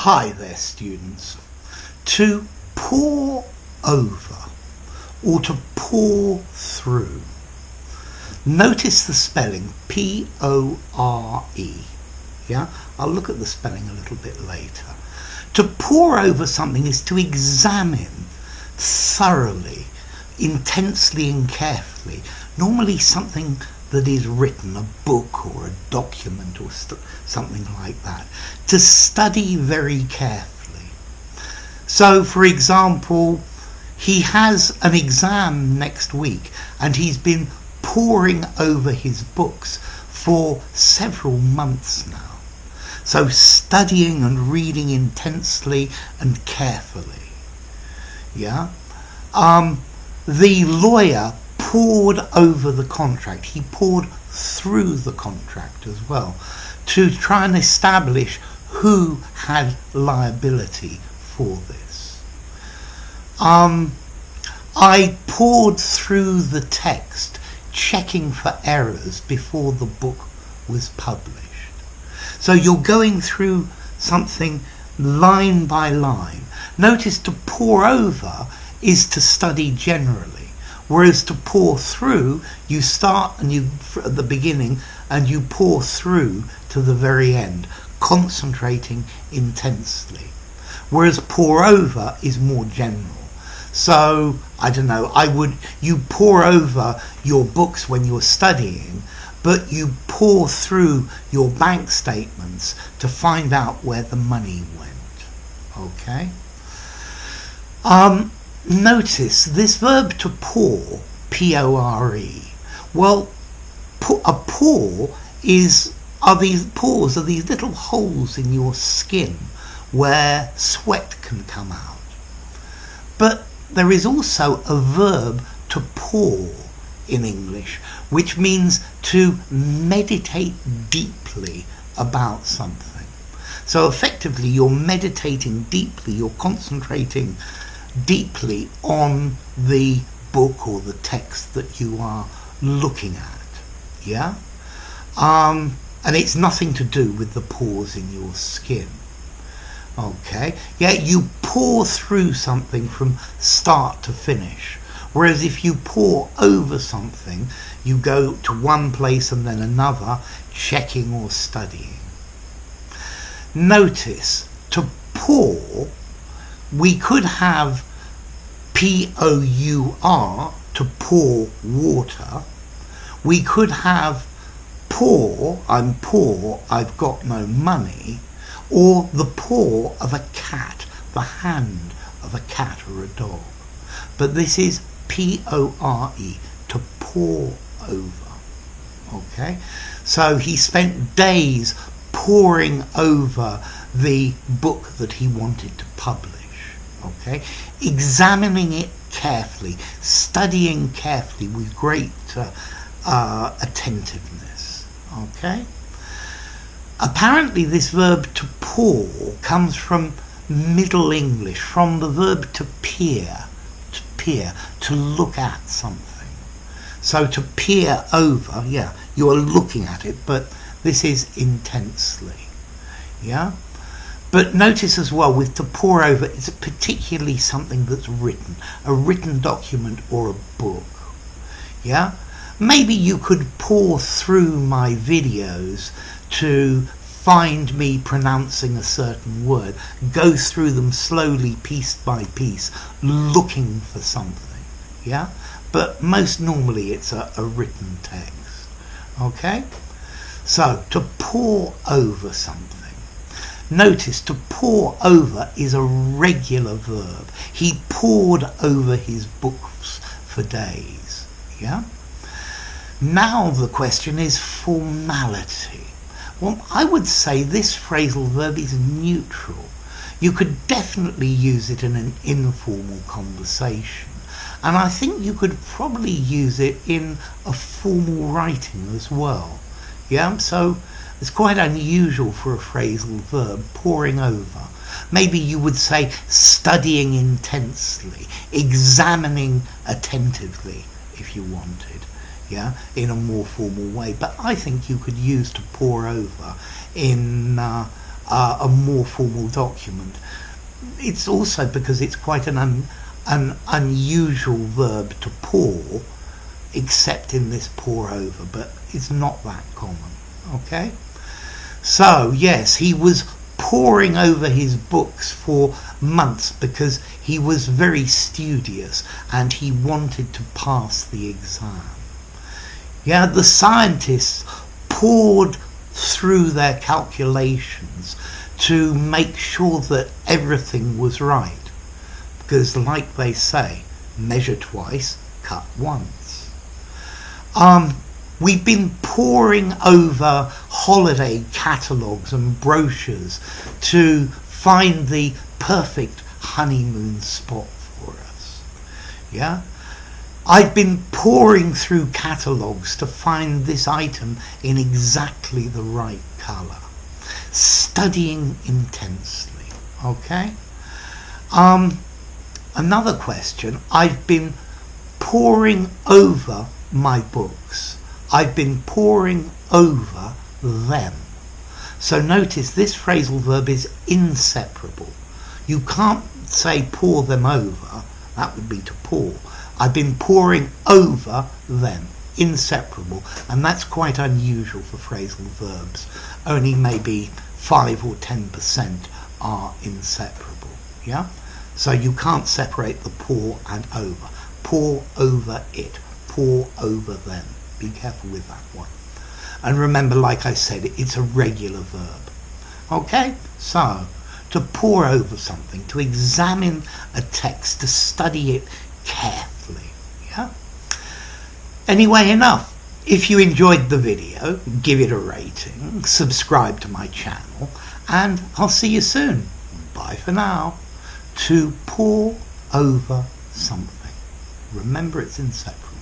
Hi there, students. To pore over or to pore through. Notice the spelling P-O-R-E. Yeah, I'll look at the spelling a little bit later. To pore over something is to examine thoroughly, intensely and carefully. Normally something that is written, a book or a document or something like that. To study very carefully. So, for example, he has an exam next week and he's been poring over his books for several months now. So studying and reading intensely and carefully. Yeah. The lawyer pored over the contract. He pored through the contract as well to try and establish who had liability for this. I pored through the text, checking for errors before the book was published. So you're going through something line by line. Notice to pore over is to study generally, whereas to pore through, you start and you at the beginning and you pore through to the very end, concentrating intensely. Whereas pore over is more general. So, I don't know, you pore over your books when you're studying, but you pore through your bank statements to find out where the money went. Okay? Notice this verb to pore, P-O-R-E. Well, a pore are these little holes in your skin where sweat can come out. But there is also a verb to pore in English, which means to meditate deeply about something. So effectively you're meditating deeply, you're concentrating deeply on the book or the text that you are looking at. Yeah? And it's nothing to do with the pores in your skin. Okay? Yeah, you pore through something from start to finish. Whereas if you pore over something, you go to one place and then another, checking or studying. Notice, to pour, we could have P-O-U-R, to pour water. We could have poor, I'm poor, I've got no money. Or the paw of a cat, the hand of a cat or a dog. But this is P-O-R-E, to pore over. Okay? So he spent days poring over the book that he wanted to publish. Okay? Examining it carefully, studying carefully with great attentiveness. Okay? Apparently this verb to pore comes from Middle English, from the verb to peer, to look at something. So to peer over, yeah, you are looking at it, but this is intensely. Yeah? But notice as well, with to pore over, it's particularly something that's written, a written document or a book. Yeah? Maybe you could pore through my videos to find me pronouncing a certain word, go through them slowly, piece by piece, looking for something. Yeah? But most normally it's a written text. Okay? So, to pore over something. Notice, to pore over is a regular verb. He pored over his books for days. Yeah? Now the question is formality. Well, I would say this phrasal verb is neutral. You could definitely use it in an informal conversation. And I think you could probably use it in a formal writing as well. Yeah, so it's quite unusual for a phrasal verb, poring over. Maybe you would say studying intensely, examining attentively, if you wanted. Yeah, in a more formal way. But I think you could use to pore over in a more formal document. It's also because it's quite an unusual verb to pore, except in this pour over, but it's not that common. Okay? So, yes, he was poring over his books for months because he was very studious and he wanted to pass the exam. Yeah, the scientists pored through their calculations to make sure that everything was right. Because, like they say, measure twice, cut once. We've been poring over holiday catalogues and brochures to find the perfect honeymoon spot for us. Yeah? I've been poring through catalogues to find this item in exactly the right colour. Studying intensely. Okay? Another question. I've been poring over my books. I've been poring over them. So notice this phrasal verb is inseparable. You can't say pour them over. That would be to pour. I've been poring over them. Inseparable. And that's quite unusual for phrasal verbs. Only maybe 5 or 10% are inseparable. Yeah? So you can't separate the pour and over. Pour over it. Pour over them. Be careful with that one. And remember, like I said, it's a regular verb. Okay? So, to pore over something, to examine a text, to study it carefully. Yeah? Anyway, enough. If you enjoyed the video, give it a rating, subscribe to my channel, and I'll see you soon. Bye for now. To pour over something. Remember, it's inseparable.